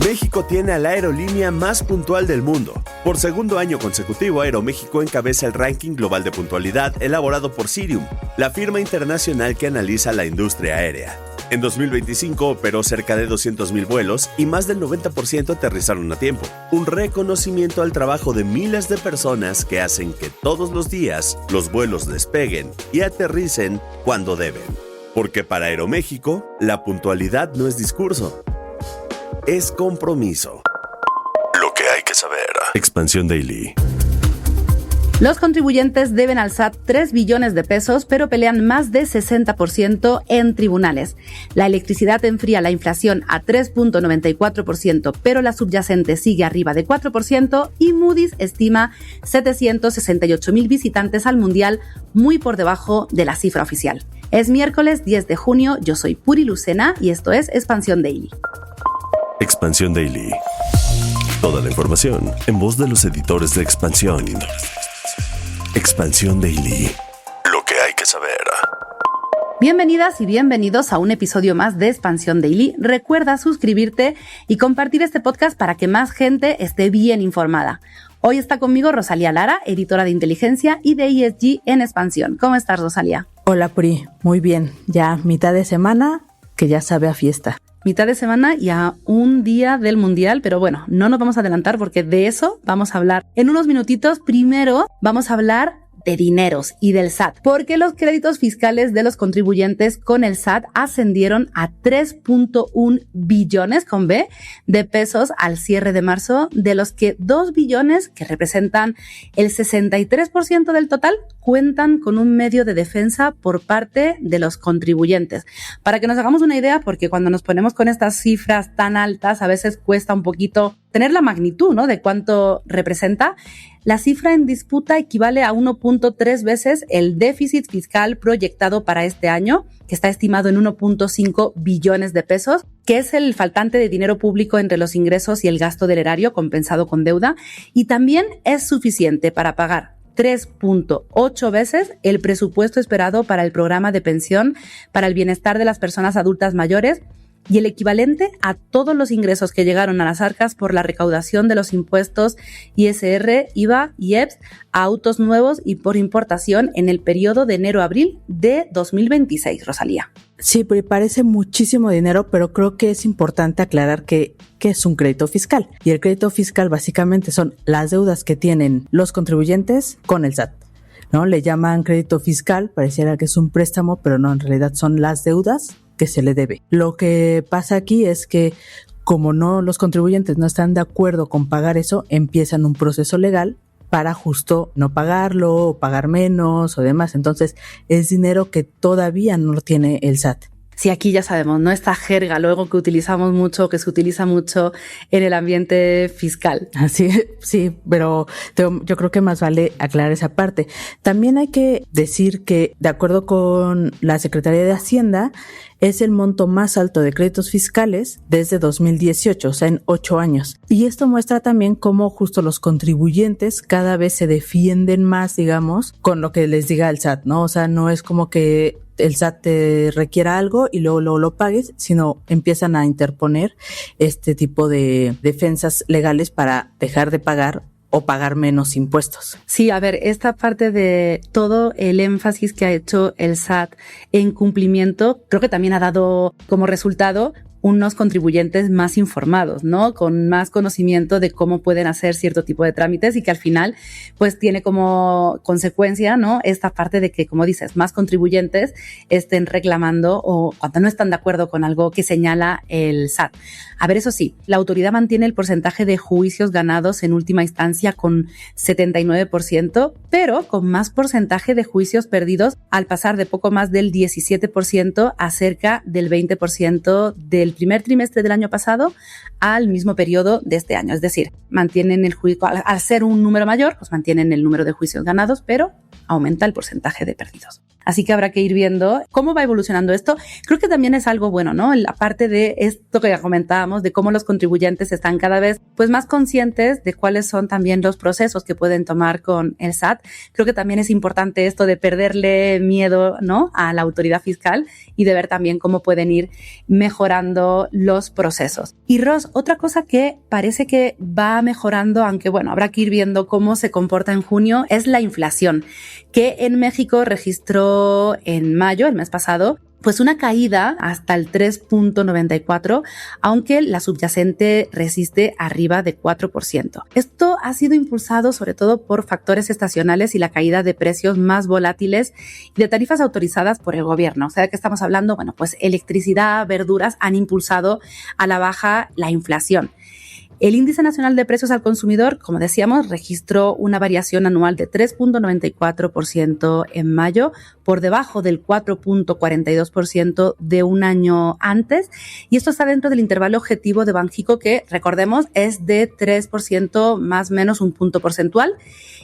México tiene a la aerolínea más puntual del mundo. Por segundo año consecutivo, Aeroméxico encabeza el ranking global de puntualidad elaborado por Cirium, la firma internacional que analiza la industria aérea. En 2025 operó cerca de 200,000 vuelos y más del 90% aterrizaron a tiempo. Un reconocimiento al trabajo de miles de personas que hacen que todos los días los vuelos despeguen y aterricen cuando deben. Porque para Aeroméxico, la puntualidad no es discurso, es compromiso. Lo que hay que saber. Expansión Daily. Los contribuyentes deben al SAT 3 billones de pesos, pero pelean más de 60% en tribunales. La electricidad enfría la inflación a 3.94%, pero la subyacente sigue arriba de 4% y Moody's estima 768,000 visitantes al Mundial, muy por debajo de la cifra oficial. Es miércoles 10 de junio, yo soy Puri Lucena y esto es Expansión Daily. Expansión Daily. Toda la información en voz de los editores de Expansión. Expansión Daily. Lo que hay que saber. Bienvenidas y bienvenidos a un episodio más de Expansión Daily. Recuerda suscribirte y compartir este podcast para que más gente esté bien informada. Hoy está conmigo Rosalía Lara, editora de Inteligencia y de ESG en Expansión. ¿Cómo estás, Rosalía? Hola, Puri. Muy bien. Ya mitad de semana que ya sabe a fiesta. Mitad de semana y a un día del Mundial, pero bueno, no nos vamos a adelantar porque de eso vamos a hablar en unos minutitos. Primero vamos a hablar de dineros y del SAT, porque los créditos fiscales de los contribuyentes con el SAT ascendieron a 3.1 billones con B de pesos al cierre de marzo, de los que 2 billones, que representan el 63% del total, cuentan con un medio de defensa por parte de los contribuyentes. Para que nos hagamos una idea, porque cuando nos ponemos con estas cifras tan altas, a veces cuesta un poquito tener la magnitud, ¿no?, de cuánto representa. La cifra en disputa equivale a 1.3 veces el déficit fiscal proyectado para este año, que está estimado en 1.5 billones de pesos, que es el faltante de dinero público entre los ingresos y el gasto del erario compensado con deuda, y también es suficiente para pagar 3.8 veces el presupuesto esperado para el programa de pensión para el bienestar de las personas adultas mayores, y el equivalente a todos los ingresos que llegaron a las arcas por la recaudación de los impuestos ISR, IVA y EPS a autos nuevos y por importación en el periodo de enero a abril de 2026, Rosalía. Sí, parece muchísimo dinero, pero creo que es importante aclarar que es un crédito fiscal. Y el crédito fiscal básicamente son las deudas que tienen los contribuyentes con el SAT, ¿no? Le llaman crédito fiscal, pareciera que es un préstamo, pero no, en realidad son las deudas que se le debe. Lo que pasa aquí es que como los contribuyentes no están de acuerdo con pagar eso, empiezan un proceso legal para justo no pagarlo o pagar menos o demás. Entonces es dinero que todavía no lo tiene el SAT. Sí, aquí ya sabemos, ¿no? Esta jerga luego que utilizamos mucho, que se utiliza mucho en el ambiente fiscal. Así, sí, pero yo creo que más vale aclarar esa parte. También hay que decir que, de acuerdo con la Secretaría de Hacienda, es el monto más alto de créditos fiscales desde 2018, o sea, en 8 años. Y esto muestra también cómo justo los contribuyentes cada vez se defienden más, digamos, con lo que les diga el SAT, ¿no? O sea, no es como que el SAT te requiera algo y luego lo pagues, sino empiezan a interponer este tipo de defensas legales para dejar de pagar o pagar menos impuestos. Sí, a ver, esta parte de todo el énfasis que ha hecho el SAT en cumplimiento, creo que también ha dado como resultado unos contribuyentes más informados, ¿no? Con más conocimiento de cómo pueden hacer cierto tipo de trámites y que al final pues tiene como consecuencia, ¿no?, esta parte de que, como dices, más contribuyentes estén reclamando o cuando no están de acuerdo con algo que señala el SAT. A ver, eso sí, la autoridad mantiene el porcentaje de juicios ganados en última instancia con 79%, pero con más porcentaje de juicios perdidos al pasar de poco más del 17% a cerca del 20% del primer trimestre del año pasado al mismo periodo de este año. Es decir, mantienen el juicio, al ser un número mayor, pues mantienen el número de juicios ganados, pero aumenta el porcentaje de perdidos. Así que habrá que ir viendo cómo va evolucionando esto. Creo que también es algo bueno, ¿no? La parte de esto que ya comentábamos, de cómo los contribuyentes están cada vez pues más conscientes de cuáles son también los procesos que pueden tomar con el SAT. Creo que también es importante esto de perderle miedo, ¿no?, a la autoridad fiscal y de ver también cómo pueden ir mejorando los procesos. Y Ros, otra cosa que parece que va mejorando, aunque bueno, habrá que ir viendo cómo se comporta en junio, es la inflación, que en México registró en mayo, el mes pasado, pues una caída hasta el 3.94, aunque la subyacente resiste arriba de 4%. Esto ha sido impulsado sobre todo por factores estacionales y la caída de precios más volátiles y de tarifas autorizadas por el gobierno. O sea, ¿de qué estamos hablando? Bueno, pues electricidad, verduras han impulsado a la baja la inflación. El Índice Nacional de Precios al Consumidor, como decíamos, registró una variación anual de 3.94% en mayo, por debajo del 4.42% de un año antes. Y esto está dentro del intervalo objetivo de Banxico, que, recordemos, es de 3% más o menos un punto porcentual.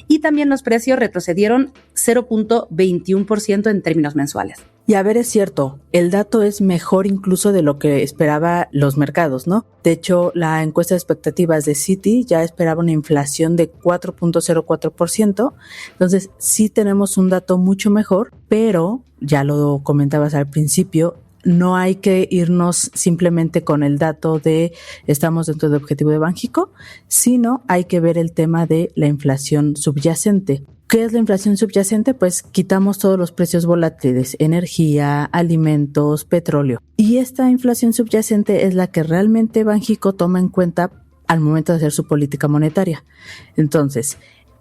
Y también los precios retrocedieron 0.21% en términos mensuales. Y a ver, es cierto, el dato es mejor incluso de lo que esperaban los mercados, ¿no? De hecho, la encuesta de expectativas de Citi ya esperaba una inflación de 4.04%, entonces sí tenemos un dato mucho mejor, pero ya lo comentabas al principio, no hay que irnos simplemente con el dato de estamos dentro del objetivo de Banxico, sino hay que ver el tema de la inflación subyacente. ¿Qué es la inflación subyacente? Pues quitamos todos los precios volátiles, energía, alimentos, petróleo. Y esta inflación subyacente es la que realmente Banxico toma en cuenta al momento de hacer su política monetaria. Entonces,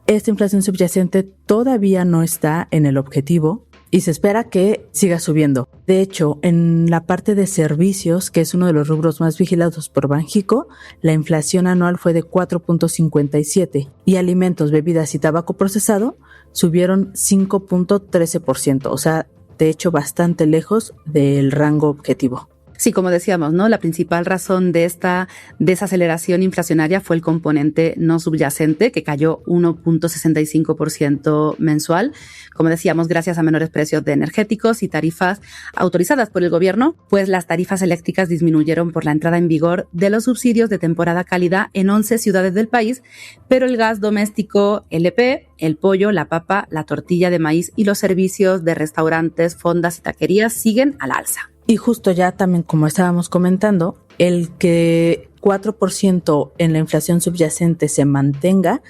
esta inflación subyacente todavía no está en el objetivo y se espera que siga subiendo. De hecho, en la parte de servicios, que es uno de los rubros más vigilados por Banxico, la inflación anual fue de 4.57 y alimentos, bebidas y tabaco procesado subieron 5.13%, o sea, de hecho bastante lejos del rango objetivo. Sí, como decíamos, ¿no? La principal razón de esta desaceleración inflacionaria fue el componente no subyacente, que cayó 1.65% mensual. Como decíamos, gracias a menores precios de energéticos y tarifas autorizadas por el gobierno, pues las tarifas eléctricas disminuyeron por la entrada en vigor de los subsidios de temporada cálida en 11 ciudades del país, pero el gas doméstico LP, el pollo, la papa, la tortilla de maíz y los servicios de restaurantes, fondas y taquerías siguen al alza. Y justo ya también, como estábamos comentando, el que 4% en la inflación subyacente se mantenga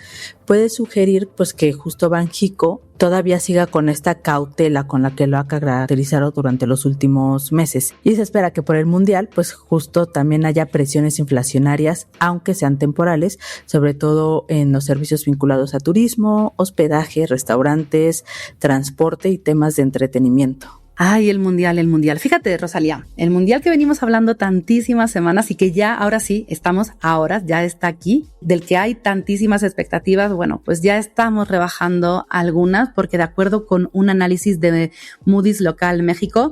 puede sugerir pues que justo Banxico todavía siga con esta cautela con la que lo ha caracterizado durante los últimos meses. Y se espera que por el Mundial pues justo también haya presiones inflacionarias, aunque sean temporales, sobre todo en los servicios vinculados a turismo, hospedaje, restaurantes, transporte y temas de entretenimiento. Ay, el mundial. Fíjate, Rosalía, el mundial que venimos hablando tantísimas semanas y que ya ahora sí estamos a horas, ya está aquí, del que hay tantísimas expectativas, bueno, pues ya estamos rebajando algunas porque de acuerdo con un análisis de Moody's Local México,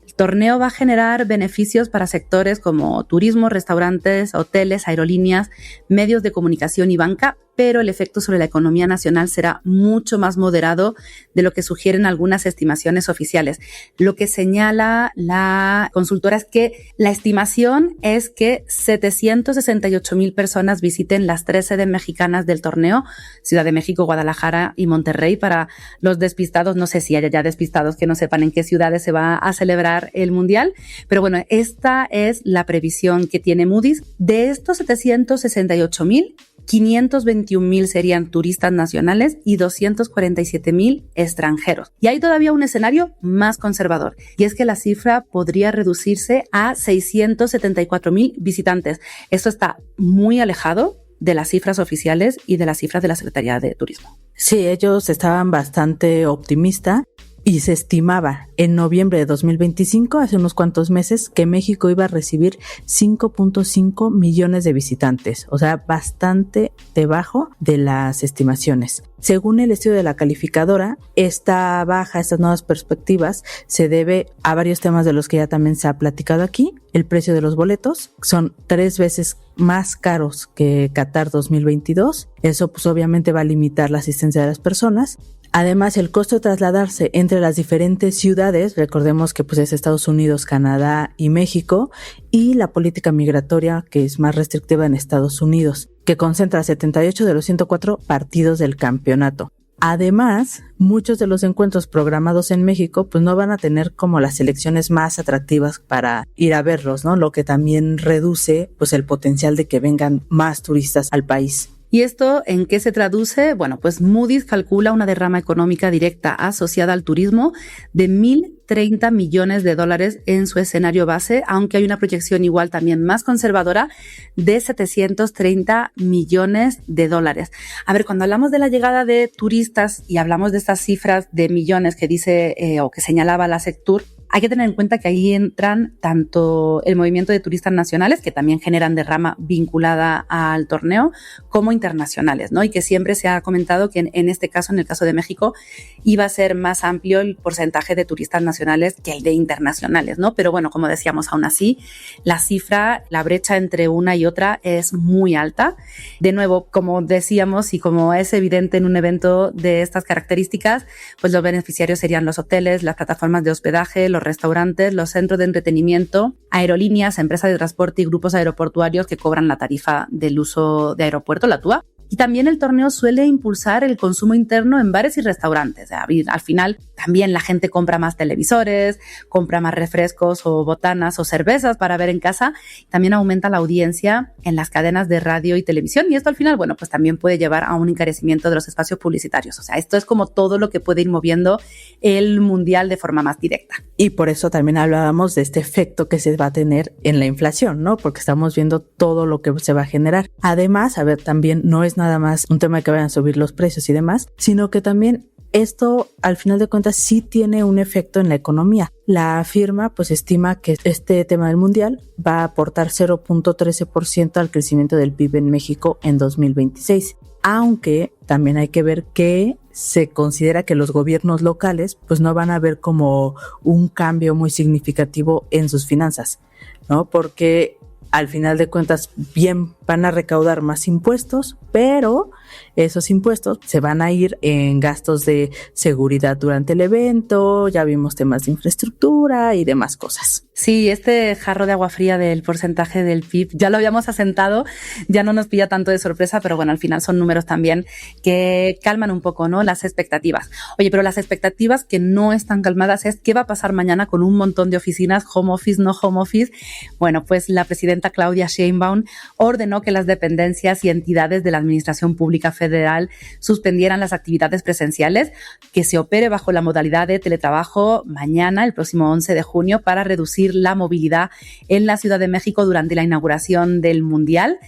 el torneo va a generar beneficios para sectores como turismo, restaurantes, hoteles, aerolíneas, medios de comunicación y banca, pero el efecto sobre la economía nacional será mucho más moderado de lo que sugieren algunas estimaciones oficiales. Lo que señala la consultora es que la estimación es que 768,000 personas visiten las 3 sedes mexicanas del torneo, Ciudad de México, Guadalajara y Monterrey. Para los despistados, no sé si haya ya despistados que no sepan en qué ciudades se va a celebrar el Mundial, pero bueno, esta es la previsión que tiene Moody's. De estos 768,000, 521,000 serían turistas nacionales y 247,000 extranjeros. Y hay todavía un escenario más conservador, y es que la cifra podría reducirse a 674,000 visitantes. Esto está muy alejado de las cifras oficiales y de las cifras de la Secretaría de Turismo. Sí, ellos estaban bastante optimistas. Y se estimaba en noviembre de 2025, hace unos cuantos meses, que México iba a recibir 5.5 millones de visitantes, o sea, bastante debajo de las estimaciones. Según el estudio de la calificadora, esta baja, estas nuevas perspectivas, se debe a varios temas de los que ya también se ha platicado aquí. El precio de los boletos son 3 veces más caros que Qatar 2022. Eso pues obviamente va a limitar la asistencia de las personas. Además, el costo de trasladarse entre las diferentes ciudades, recordemos que pues es Estados Unidos, Canadá y México, y la política migratoria que es más restrictiva en Estados Unidos, que concentra 78 de los 104 partidos del campeonato. Además, muchos de los encuentros programados en México pues no van a tener como las selecciones más atractivas para ir a verlos, ¿no? Lo que también reduce pues el potencial de que vengan más turistas al país. ¿Y esto en qué se traduce? Bueno, pues Moody's calcula una derrama económica directa asociada al turismo de 1.030 millones de dólares en su escenario base, aunque hay una proyección igual también más conservadora de 730 millones de dólares. A ver, cuando hablamos de la llegada de turistas y hablamos de estas cifras de millones que dice o que señalaba la Sectur, hay que tener en cuenta que ahí entran tanto el movimiento de turistas nacionales, que también generan derrama vinculada al torneo, como internacionales, ¿no? Y que siempre se ha comentado que en este caso, en el caso de México, iba a ser más amplio el porcentaje de turistas nacionales que el de internacionales, ¿no? Pero bueno, como decíamos, aún así, la cifra, la brecha entre una y otra es muy alta. De nuevo, como decíamos y como es evidente en un evento de estas características, pues los beneficiarios serían los hoteles, las plataformas de hospedaje, los restaurantes, los centros de entretenimiento, aerolíneas, empresas de transporte y grupos aeroportuarios que cobran la tarifa del uso de aeropuerto, la TUA. Y también el torneo suele impulsar el consumo interno en bares y restaurantes. Al final también la gente compra más televisores, compra más refrescos o botanas o cervezas para ver en casa. También aumenta la audiencia en las cadenas de radio y televisión. Y esto al final, bueno, pues también puede llevar a un encarecimiento de los espacios publicitarios. O sea, esto es como todo lo que puede ir moviendo el mundial de forma más directa. Y por eso también hablábamos de este efecto que se va a tener en la inflación, ¿no? Porque estamos viendo todo lo que se va a generar. Además, a ver, también no es nada más un tema de que vayan a subir los precios y demás, sino que también esto, al final de cuentas, sí tiene un efecto en la economía. La firma pues estima que este tema del mundial va a aportar 0.13% al crecimiento del PIB en México en 2026. Aunque también hay que ver que se considera que los gobiernos locales pues no van a ver como un cambio muy significativo en sus finanzas, ¿no? Porque al final de cuentas bien van a recaudar más impuestos, pero esos impuestos se van a ir en gastos de seguridad durante el evento, ya vimos temas de infraestructura y demás cosas. Sí, este jarro de agua fría del porcentaje del PIB ya lo habíamos asentado, ya no nos pilla tanto de sorpresa, pero bueno, al final son números también que calman un poco, ¿no?, las expectativas. Oye, pero las expectativas que no están calmadas es qué va a pasar mañana con un montón de oficinas, home office, no home office. Bueno, pues la presidenta Claudia Sheinbaum ordenó que las dependencias y entidades de la Administración Pública Federal suspendieran las actividades presenciales, que se opere bajo la modalidad de teletrabajo mañana, el próximo 11 de junio, para reducir la movilidad en la Ciudad de México durante la inauguración del Mundial.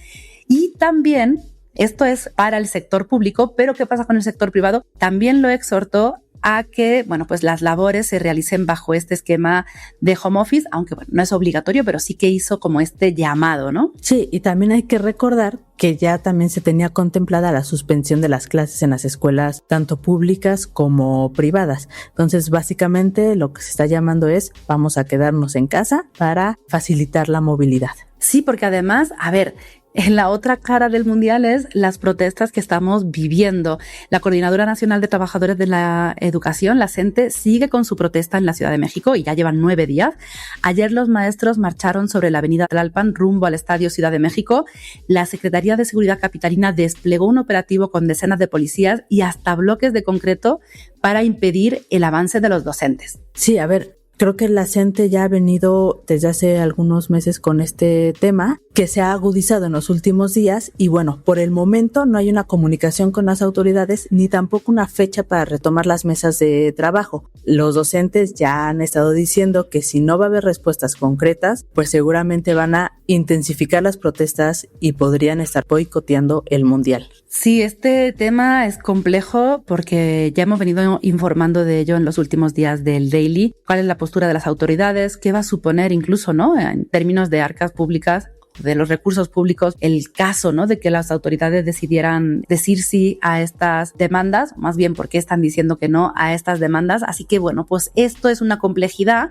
Y también, esto es para el sector público, pero ¿qué pasa con el sector privado? También lo exhortó a que, bueno, pues las labores se realicen bajo este esquema de home office, aunque bueno, no es obligatorio, pero sí que hizo como este llamado, ¿no? Sí, y también hay que recordar que ya también se tenía contemplada la suspensión de las clases en las escuelas, tanto públicas como privadas. Entonces, básicamente lo que se está llamando es, vamos a quedarnos en casa para facilitar la movilidad. Sí, porque además, a ver, en la otra cara del Mundial es las protestas que estamos viviendo. La Coordinadora Nacional de Trabajadores de la Educación, la CENTE, sigue con su protesta en la Ciudad de México y ya llevan 9 días. Ayer los maestros marcharon sobre la avenida Tlalpan rumbo al Estadio Ciudad de México. La Secretaría de Seguridad Capitalina desplegó un operativo con decenas de policías y hasta bloques de concreto para impedir el avance de los docentes. Sí, a ver, creo que la CENTE ya ha venido desde hace algunos meses con este tema que se ha agudizado en los últimos días y bueno, por el momento no hay una comunicación con las autoridades ni tampoco una fecha para retomar las mesas de trabajo. Los docentes ya han estado diciendo que si no va a haber respuestas concretas, pues seguramente van a intensificar las protestas y podrían estar boicoteando el Mundial. Sí, este tema es complejo porque ya hemos venido informando de ello en los últimos días del Daily. ¿Cuál es la postura de las autoridades? ¿Qué va a suponer incluso, ¿no?, en términos de arcas públicas, de los recursos públicos, el caso, ¿no?, de que las autoridades decidieran decir sí a estas demandas, más bien por qué están diciendo que no a estas demandas? Así que bueno, pues esto es una complejidad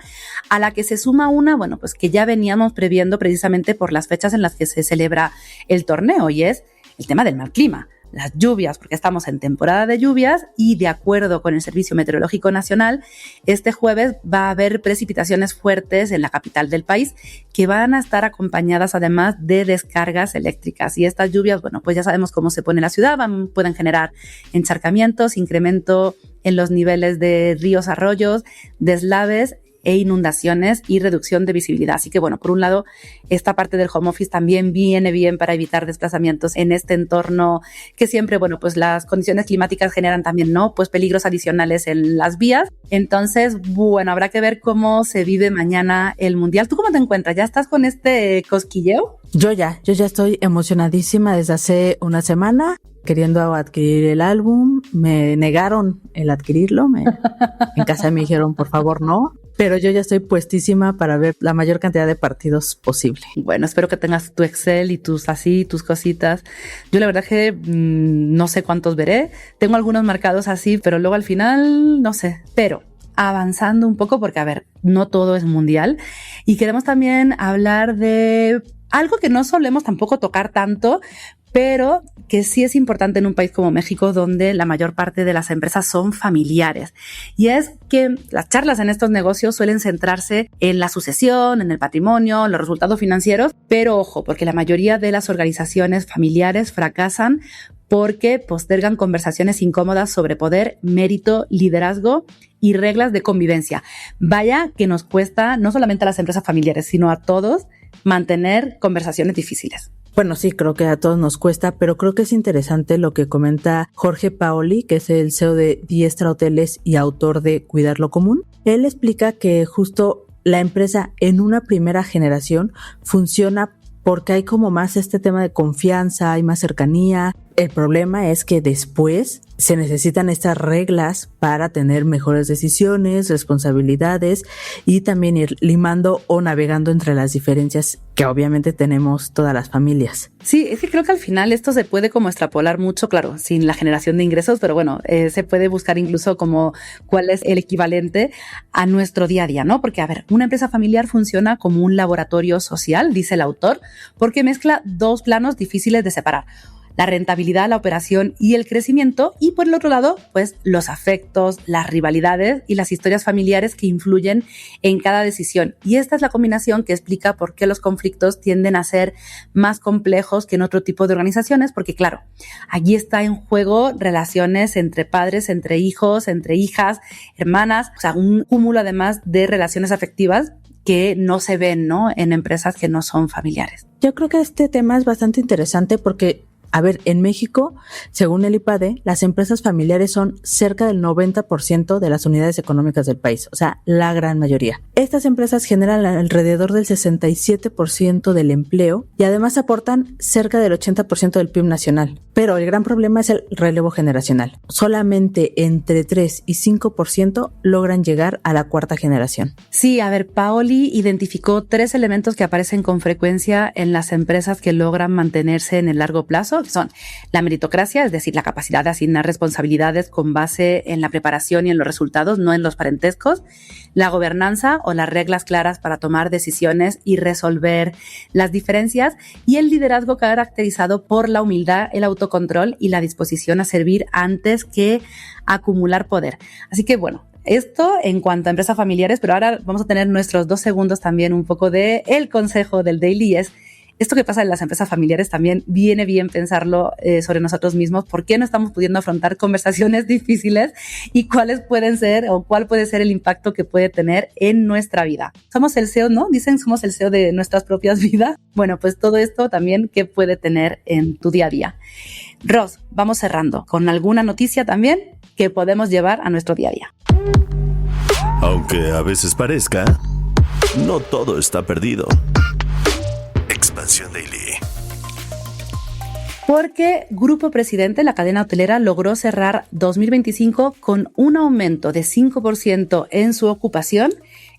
a la que se suma una, bueno, pues que ya veníamos previendo precisamente por las fechas en las que se celebra el torneo, y es el tema del mal clima. las lluvias, porque estamos en temporada de lluvias y de acuerdo con el Servicio Meteorológico Nacional, este jueves va a haber precipitaciones fuertes en la capital del país que van a estar acompañadas además de descargas eléctricas. Y estas lluvias, bueno, pues ya sabemos cómo se pone la ciudad, pueden generar encharcamientos, incremento en los niveles de ríos, arroyos, deslaves e inundaciones y reducción de visibilidad. Así que bueno, por un lado, esta parte del home office también viene bien para evitar desplazamientos en este entorno que siempre, bueno, pues las condiciones climáticas generan también, ¿no? Pues peligros adicionales en las vías. Entonces, bueno, habrá que ver cómo se vive mañana el Mundial. ¿Tú cómo te encuentras? ¿Ya estás con este cosquilleo? Yo ya estoy emocionadísima desde hace una semana, queriendo adquirir el álbum. Me negaron el adquirirlo. En casa me dijeron, por favor, no. Pero yo ya estoy puestísima para ver la mayor cantidad de partidos posible. Bueno, espero que tengas tu Excel y tus cositas. Yo la verdad que no sé cuántos veré. Tengo algunos marcados así, pero luego al final no sé. Pero avanzando un poco, porque a ver, no todo es mundial. Y queremos también hablar de algo que no solemos tampoco tocar tanto, pero que sí es importante en un país como México, donde la mayor parte de las empresas son familiares. Y es que las charlas en estos negocios suelen centrarse en la sucesión, en el patrimonio, en los resultados financieros, pero ojo, porque la mayoría de las organizaciones familiares fracasan porque postergan conversaciones incómodas sobre poder, mérito, liderazgo y reglas de convivencia. Vaya que nos cuesta, no solamente a las empresas familiares, sino a todos, mantener conversaciones difíciles. Bueno, sí, creo que a todos nos cuesta, pero creo que es interesante lo que comenta Jorge Paoli, que es el CEO de Diestra Hoteles y autor de Cuidar lo Común. Él explica que justo la empresa en una primera generación funciona porque hay como más este tema de confianza, hay más cercanía. El problema es que después se necesitan estas reglas para tener mejores decisiones, responsabilidades y también ir limando o navegando entre las diferencias que obviamente tenemos todas las familias. Sí, es que creo que al final esto se puede como extrapolar mucho, claro, sin la generación de ingresos, pero bueno, se puede buscar incluso como cuál es el equivalente a nuestro día a día, ¿no? Porque, a ver, una empresa familiar funciona como un laboratorio social, dice el autor, porque mezcla dos planos difíciles de separar: la rentabilidad, la operación y el crecimiento, y por el otro lado, pues los afectos, las rivalidades y las historias familiares que influyen en cada decisión. Y esta es la combinación que explica por qué los conflictos tienden a ser más complejos que en otro tipo de organizaciones, porque claro, allí está en juego relaciones entre padres, entre hijos, entre hijas, hermanas, o sea, un cúmulo además de relaciones afectivas que no se ven, ¿no?, en empresas que no son familiares. Yo creo que este tema es bastante interesante porque, a ver, en México, según el IPADE, las empresas familiares son cerca del 90% de las unidades económicas del país, o sea, la gran mayoría. Estas empresas generan alrededor del 67% del empleo y además aportan cerca del 80% del PIB nacional. Pero el gran problema es el relevo generacional. Solamente entre 3 y 5% logran llegar a la cuarta generación. Sí, a ver, Paoli identificó 3 elementos que aparecen con frecuencia en las empresas que logran mantenerse en el largo plazo, que son la meritocracia, es decir, la capacidad de asignar responsabilidades con base en la preparación y en los resultados, no en los parentescos; la gobernanza o las reglas claras para tomar decisiones y resolver las diferencias; y el liderazgo caracterizado por la humildad, el autocontrol y la disposición a servir antes que acumular poder. Así que bueno, esto en cuanto a empresas familiares, pero ahora vamos a tener nuestros 2 segundos también un poco de el consejo del Daily, y es: esto que pasa en las empresas familiares también viene bien pensarlo sobre nosotros mismos. ¿Por qué no estamos pudiendo afrontar conversaciones difíciles y cuáles pueden ser o cuál puede ser el impacto que puede tener en nuestra vida? Somos el CEO, ¿no? Dicen, somos el CEO de nuestras propias vidas. Bueno, pues todo esto también, ¿qué puede tener en tu día a día? Ros, vamos cerrando con alguna noticia también que podemos llevar a nuestro día a día. Aunque a veces parezca, no todo está perdido. Expansión Daily. Porque Grupo Presidente, la cadena hotelera, logró cerrar 2025 con un aumento de 5% en su ocupación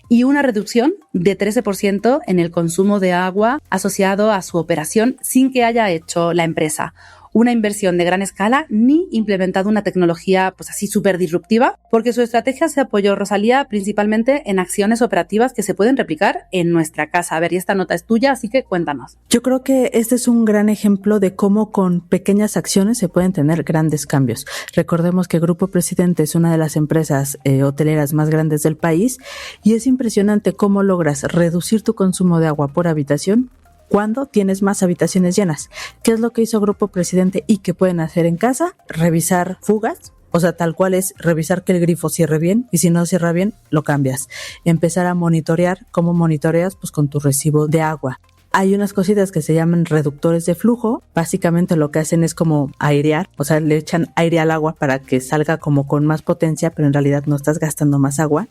y una reducción de 13% en el consumo de agua asociado a su operación sin que haya hecho la empresa una inversión de gran escala ni implementado una tecnología pues así súper disruptiva, porque su estrategia se apoyó, Rosalía, principalmente en acciones operativas que se pueden replicar en nuestra casa. A ver, y esta nota es tuya, así que cuéntanos. Yo creo que este es un gran ejemplo de cómo con pequeñas acciones se pueden tener grandes cambios. Recordemos que Grupo Presidente es una de las empresas hoteleras más grandes del país y es impresionante cómo logras reducir tu consumo de agua por habitación cuando tienes más habitaciones llenas. ¿Qué es lo que hizo Grupo Presidente y qué pueden hacer en casa? Revisar fugas. O sea, tal cual es revisar que el grifo cierre bien y si no cierra bien, lo cambias. Empezar a monitorear. ¿Cómo monitoreas? Pues con tu recibo de agua. Hay unas cositas que se llaman reductores de flujo. Básicamente lo que hacen es como airear, o sea, le echan aire al agua para que salga como con más potencia, pero en realidad no estás gastando más agua.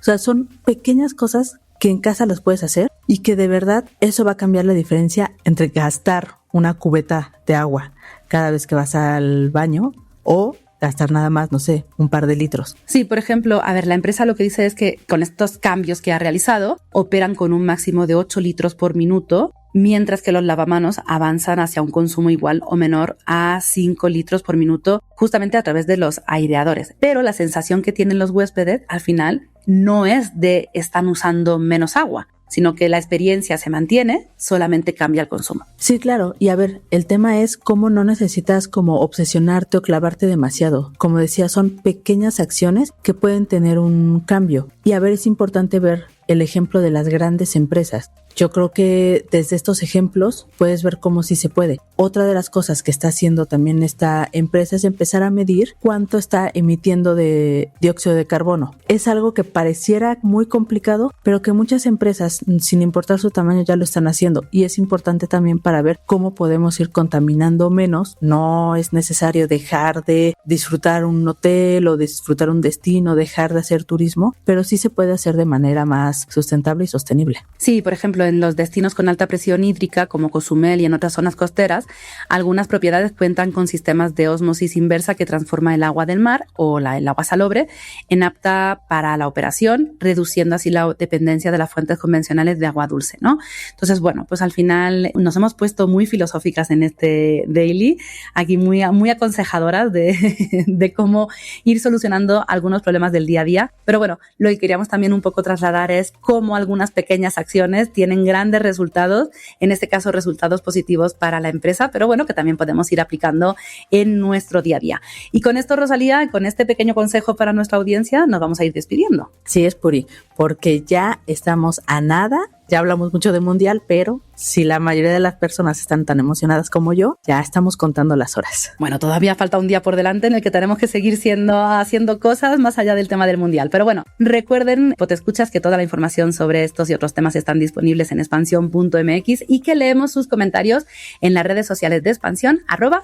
O sea, son pequeñas cosas que en casa las puedes hacer y que de verdad eso va a cambiar la diferencia entre gastar una cubeta de agua cada vez que vas al baño o gastar nada más, no sé, un par de litros. Sí, por ejemplo, a ver, la empresa lo que dice es que con estos cambios que ha realizado, operan con un máximo de 8 litros por minuto, mientras que los lavamanos avanzan hacia un consumo igual o menor a 5 litros por minuto, justamente a través de los aireadores. Pero la sensación que tienen los huéspedes, al final, no es de están usando menos agua, sino que la experiencia se mantiene, solamente cambia el consumo. Sí, claro. Y a ver, el tema es cómo no necesitas como obsesionarte o clavarte demasiado. Como decía, son pequeñas acciones que pueden tener un cambio. Y a ver, es importante ver el ejemplo de las grandes empresas. Yo creo que desde estos ejemplos puedes ver cómo sí se puede. Otra de las cosas que está haciendo también esta empresa es empezar a medir cuánto está emitiendo de dióxido de carbono. Es algo que pareciera muy complicado, pero que muchas empresas, sin importar su tamaño, ya lo están haciendo. Y es importante también para ver cómo podemos ir contaminando menos. No es necesario dejar de disfrutar un hotel o disfrutar un destino, dejar de hacer turismo, pero sí se puede hacer de manera más sustentable y sostenible. Sí, por ejemplo, en los destinos con alta presión hídrica, como Cozumel y en otras zonas costeras, algunas propiedades cuentan con sistemas de ósmosis inversa que transforma el agua del mar o el agua salobre en apta para la operación, reduciendo así la dependencia de las fuentes convencionales de agua dulce, ¿no? Entonces, bueno, pues al final nos hemos puesto muy filosóficas en este daily, aquí muy aconsejadoras de cómo ir solucionando algunos problemas del día a día. Pero bueno, lo que queríamos también un poco trasladar es cómo algunas pequeñas acciones tienen grandes resultados, en este caso resultados positivos para la empresa, pero bueno, que también podemos ir aplicando en nuestro día a día. Y con esto, Rosalía, con este pequeño consejo para nuestra audiencia, nos vamos a ir despidiendo. Sí, es Puri, porque ya estamos a nada. Ya hablamos mucho de mundial, pero si la mayoría de las personas están tan emocionadas como yo, ya estamos contando las horas. Bueno, todavía falta un día por delante en el que tenemos que seguir haciendo cosas más allá del tema del mundial. Pero bueno, recuerden, escuchas, que toda la información sobre estos y otros temas están disponibles en expansión.mx y que leemos sus comentarios en las redes sociales de Expansión,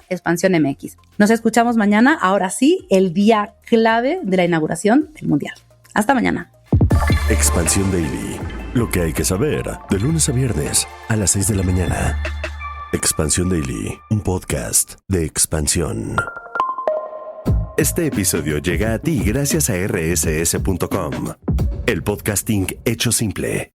@expansiónmx. Nos escuchamos mañana, ahora sí, el día clave de la inauguración del mundial. Hasta mañana. Expansión Daily. Lo que hay que saber de lunes a viernes a las 6 de la mañana. Expansión Daily, un podcast de Expansión. Este episodio llega a ti gracias a rss.com, el podcasting hecho simple.